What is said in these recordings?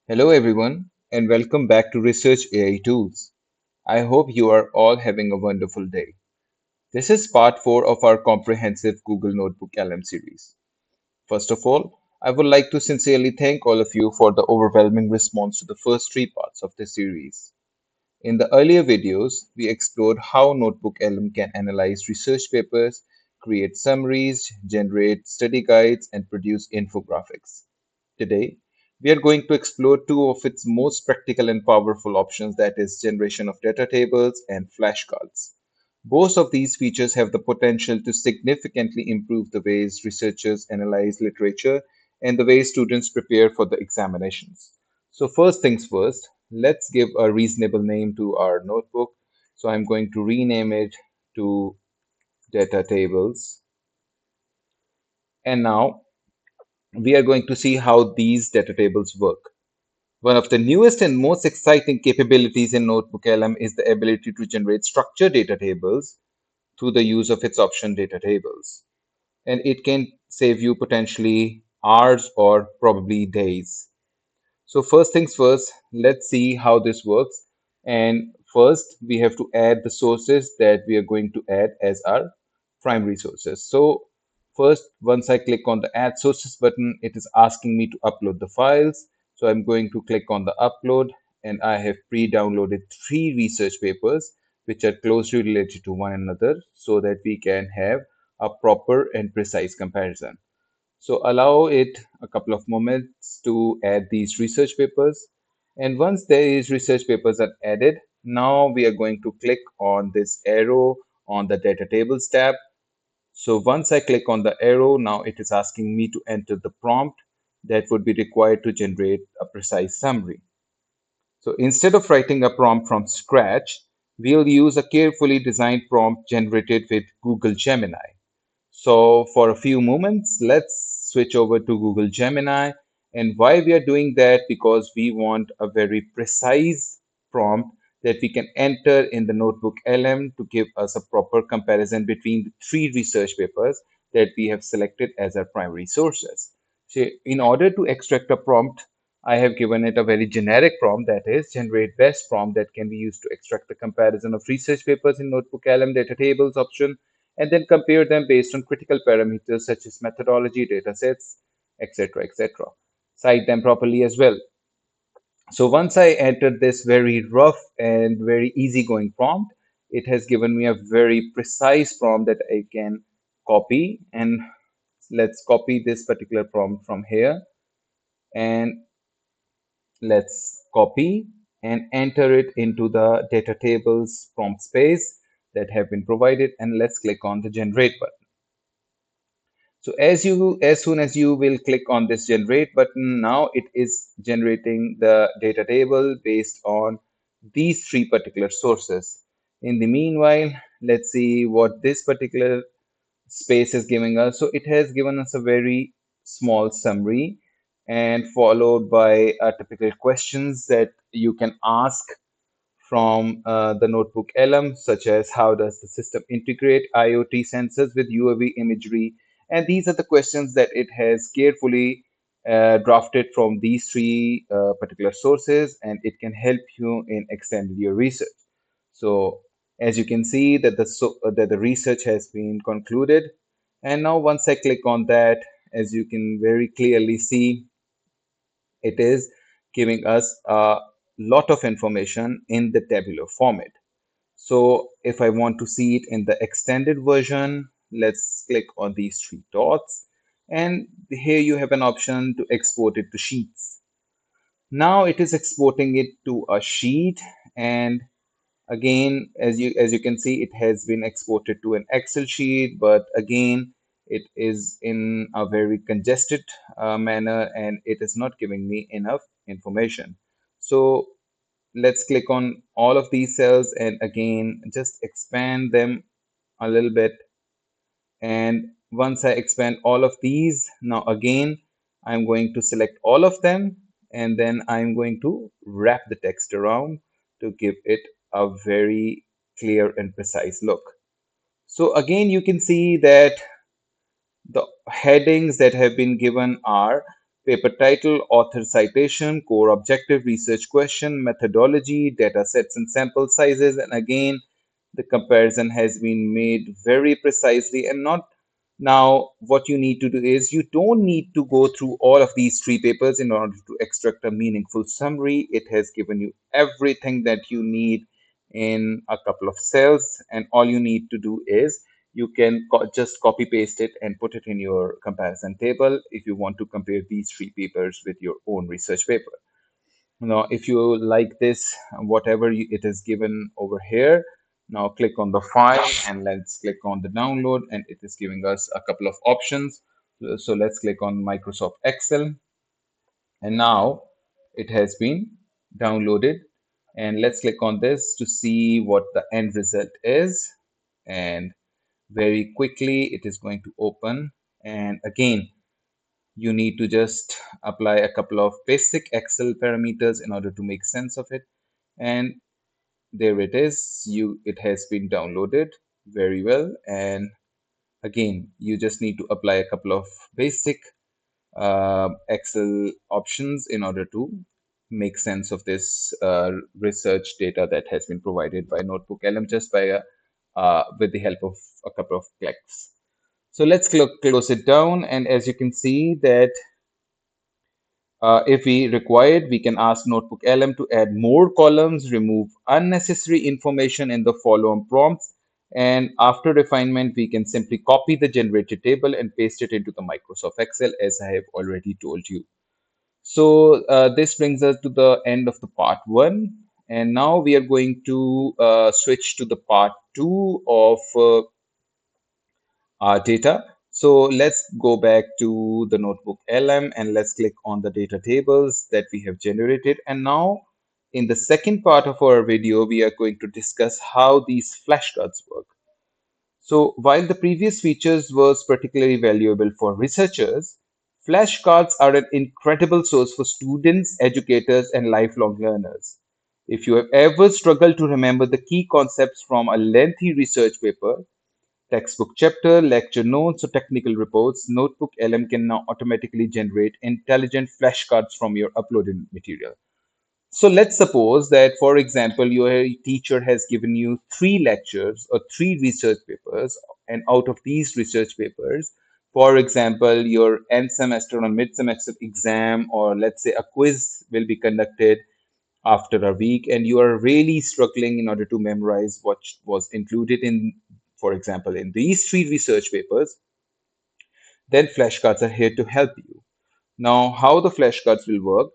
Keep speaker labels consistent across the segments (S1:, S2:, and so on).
S1: Hello everyone and welcome back to Research AI Tools. I hope you are all having a wonderful day. This is part 4 of our comprehensive Google NotebookLM series. First of all, I would like to sincerely thank all of you for the overwhelming response to the first 3 parts of this series. In the earlier videos, we explored how NotebookLM can analyze research papers, create summaries, generate study guides, and produce infographics. Today, we are going to explore two of its most practical and powerful options, that is, generation of data tables and flashcards. Both of these features have the potential to significantly improve the ways researchers analyze literature and the way students prepare for the examinations. So, first things first, let's give a reasonable name to our notebook. So, I'm going to rename it to data tables. And now we are going to see how these data tables work. One of the newest and most exciting capabilities in NotebookLM is the ability to generate structured data tables through the use of its option data tables. And it can save you potentially hours or probably days. So first things first, let's see how this works. And first, we have to add the sources that we are going to add as our primary sources. So first, once I click on the Add Sources button, it is asking me to upload the files. So I'm going to click on the Upload, and I have pre-downloaded 3 research papers which are closely related to one another so that we can have a proper and precise comparison. So allow it a couple of moments to add these research papers. And once these research papers are added, now we are going to click on this arrow on the data tables tab. So once I click on the arrow, now it is asking me to enter the prompt that would be required to generate a precise summary. So instead of writing a prompt from scratch, we'll use a carefully designed prompt generated with Google Gemini. So for a few moments, let's switch over to Google Gemini. And why we are doing that? Because we want a very precise prompt that we can enter in the Notebook LM to give us a proper comparison between the 3 research papers that we have selected as our primary sources. So in order to extract a prompt, I have given it a very generic prompt, that is generate best prompt, that can be used to extract the comparison of research papers in Notebook LM data tables option and then compare them based on critical parameters such as methodology, data sets, etc., etc. Cite them properly as well. So once I entered this very rough and very easygoing prompt, it has given me a very precise prompt that I can copy. And let's copy this particular prompt from here. And let's copy and enter it into the data tables prompt space that have been provided. And let's click on the generate button. So as soon as you will click on this generate button, now it is generating the data table based on these 3 particular sources. In the meanwhile, let's see what this particular space is giving us. So it has given us a very small summary and followed by typical questions that you can ask from the notebook LM, such as how does the system integrate IoT sensors with UAV imagery? And these are the questions that it has carefully drafted from these 3 particular sources, and it can help you in extending your research. So, as you can see, that the research has been concluded, and now once I click on that, as you can very clearly see, it is giving us a lot of information in the tabular format. So if I want to see it in the extended version, let's click on these 3 dots. And here you have an option to export it to sheets. Now it is exporting it to a sheet. And again, as you can see, it has been exported to an Excel sheet, but again, it is in a very congested manner and it is not giving me enough information. So let's click on all of these cells and again just expand them a little bit. And once I expand all of these, now again I'm going to select all of them and then I'm going to wrap the text around to give it a very clear and precise look. So again you can see that the headings that have been given are paper title, author citation, core objective, research question, methodology, data sets and sample sizes. And again, the comparison has been made very precisely. And not now, what you need to do is you don't need to go through all of these three papers in order to extract a meaningful summary. It has given you everything that you need in a couple of cells, and all you need to do is you can just copy paste it and put it in your comparison table if you want to compare these three papers with your own research paper. Now, if you like this, whatever it is given over here, now click on the file and let's click on the download, and it is giving us a couple of options. So let's click on Microsoft Excel, and now it has been downloaded. And let's click on this to see what the end result is. And very quickly, it is going to open. And again, you need to just apply a couple of basic Excel parameters in order to make sense of it. And there it is. It has been downloaded very well. And again, you just need to apply a couple of basic Excel options in order to make sense of this research data that has been provided by NotebookLM just by with the help of a couple of clicks. So let's close it down, and as you can see that if we required, we can ask NotebookLM to add more columns, remove unnecessary information in the follow-on prompts, and after refinement, we can simply copy the generated table and paste it into the Microsoft Excel, as I have already told you. So this brings us to the end of the part one, and now we are going to switch to the part two of our data. So let's go back to the Notebook LM and let's click on the data tables that we have generated. And now in the second part of our video, we are going to discuss how these flashcards work. So while the previous features was particularly valuable for researchers, flashcards are an incredible source for students, educators, and lifelong learners. If you have ever struggled to remember the key concepts from a lengthy research paper, textbook chapter, lecture notes, or technical reports, Notebook LM can now automatically generate intelligent flashcards from your uploaded material. So let's suppose that, for example, your teacher has given you three lectures or three research papers, and out of these research papers, for example, your end semester or mid semester exam, or let's say a quiz will be conducted after a week, and you are really struggling in order to memorize what was included in, for example, in these three research papers, then flashcards are here to help you. Now, how the flashcards will work: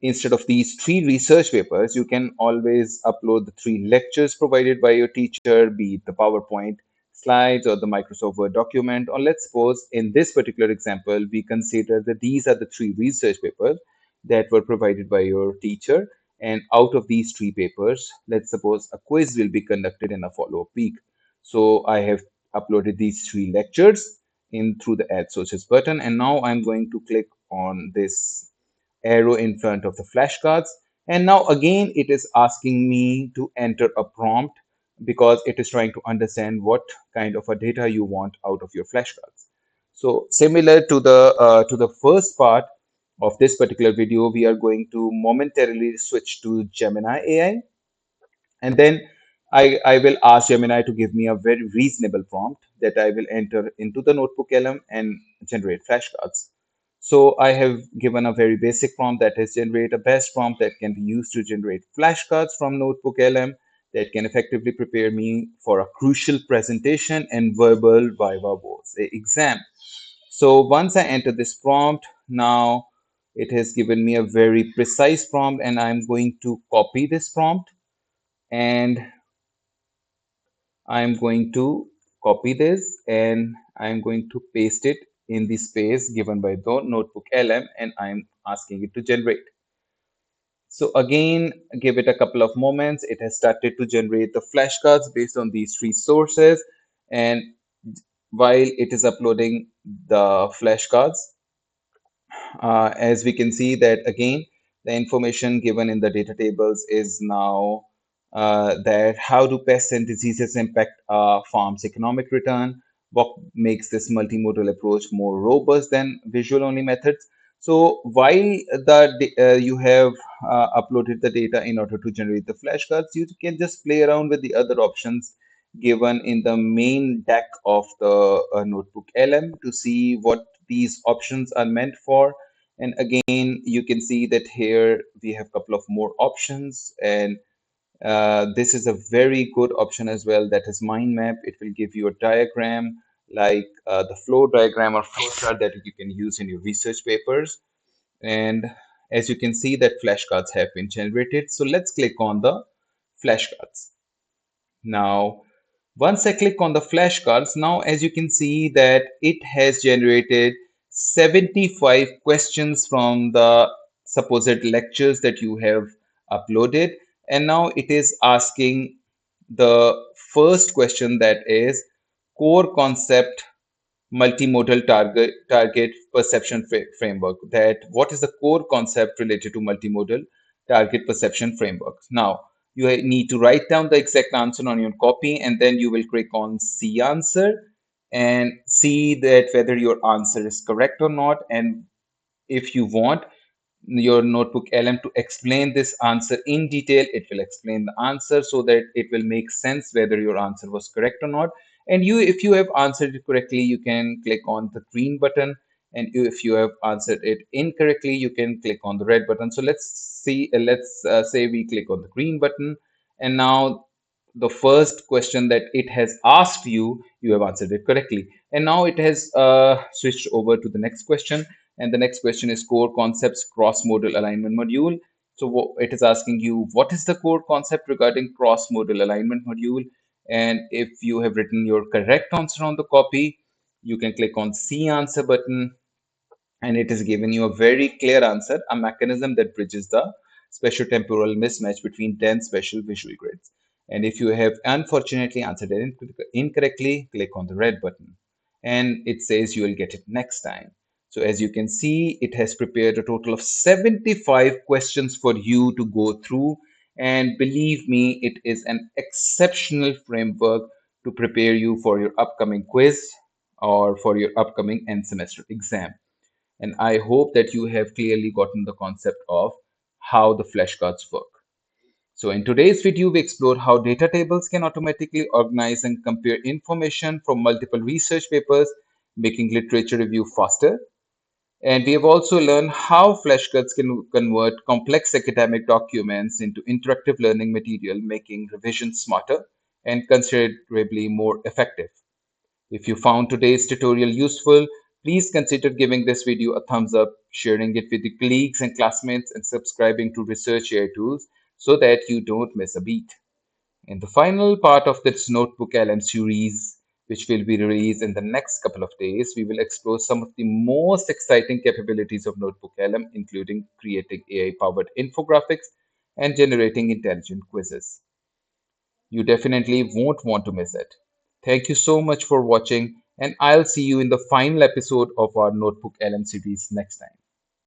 S1: instead of these three research papers, you can always upload the three lectures provided by your teacher, be it the PowerPoint slides or the Microsoft Word document. Or let's suppose in this particular example, we consider that these are the three research papers that were provided by your teacher. And out of these three papers, let's suppose a quiz will be conducted in a follow-up week. So I have uploaded these three lectures in through the Add Sources button. And now I'm going to click on this arrow in front of the flashcards. And now again, it is asking me to enter a prompt because it is trying to understand what kind of a data you want out of your flashcards. So similar to the first part of this particular video, we are going to momentarily switch to Gemini AI, and then I will ask Gemini to give me a very reasonable prompt that I will enter into the Notebook LM and generate flashcards. So I have given a very basic prompt that is generate a best prompt that can be used to generate flashcards from Notebook LM that can effectively prepare me for a crucial presentation and verbal viva voce exam. So once I enter this prompt, now it has given me a very precise prompt, and I'm going to copy this prompt, and I'm going to copy this and I'm going to paste it in the space given by the Notebook LM, and I'm asking it to generate. So again, give it a couple of moments. It has started to generate the flashcards based on these three sources. And while it is uploading the flashcards, as we can see that again, the information given in the data tables is now that how do pests and diseases impact a farm's economic return? What makes this multimodal approach more robust than visual only methods? So while you have uploaded the data in order to generate the flashcards, you can just play around with the other options given in the main deck of the Notebook LM to see what these options are meant for. And again, you can see that here we have a couple of more options, and this is a very good option as well. That is mind map. It will give you a diagram like the flow diagram or flow chart that you can use in your research papers. And as you can see that flashcards have been generated. So let's click on the flashcards. Now, once I click on the flashcards, now as you can see that it has generated 75 questions from the supposed lectures that you have uploaded. And now it is asking the first question, that is core concept multimodal target perception framework. That what is the core concept related to multimodal target perception framework. Now you need to write down the exact answer on your copy, and then you will click on see answer and see that whether your answer is correct or not. And if you want your notebook LM to explain this answer in detail, it will explain the answer so that it will make sense whether your answer was correct or not. And if you have answered it correctly, you can click on the green button. And if you have answered it incorrectly, you can click on the red button. So let's see, let's say we click on the green button. And now the first question that it has asked you, you have answered it correctly. And now it has switched over to the next question, and the next question is core concepts cross-modal alignment module. So it is asking you, what is the core concept regarding cross-modal alignment module? And if you have written your correct answer on the copy, you can click on see answer button, and it is giving you a very clear answer, a mechanism that bridges the spatiotemporal mismatch between 10 spatial visual grids. And if you have unfortunately answered it incorrectly, click on the red button, and it says you will get it next time. So as you can see, it has prepared a total of 75 questions for you to go through. And believe me, it is an exceptional framework to prepare you for your upcoming quiz or for your upcoming end semester exam. And I hope that you have clearly gotten the concept of how the flashcards work. So in today's video, we explore how data tables can automatically organize and compare information from multiple research papers, making literature review faster. And we have also learned how flashcards can convert complex academic documents into interactive learning material, making revision smarter and considerably more effective. If you found today's tutorial useful, please consider giving this video a thumbs up, sharing it with your colleagues and classmates, and subscribing to Research AI Tools so that you don't miss a beat. In the final part of this Notebook LM series, which will be released in the next couple of days, we will explore some of the most exciting capabilities of Notebook LM, including creating AI-powered infographics and generating intelligent quizzes. You definitely won't want to miss it. Thank you so much for watching, and I'll see you in the final episode of our Notebook LM series next time.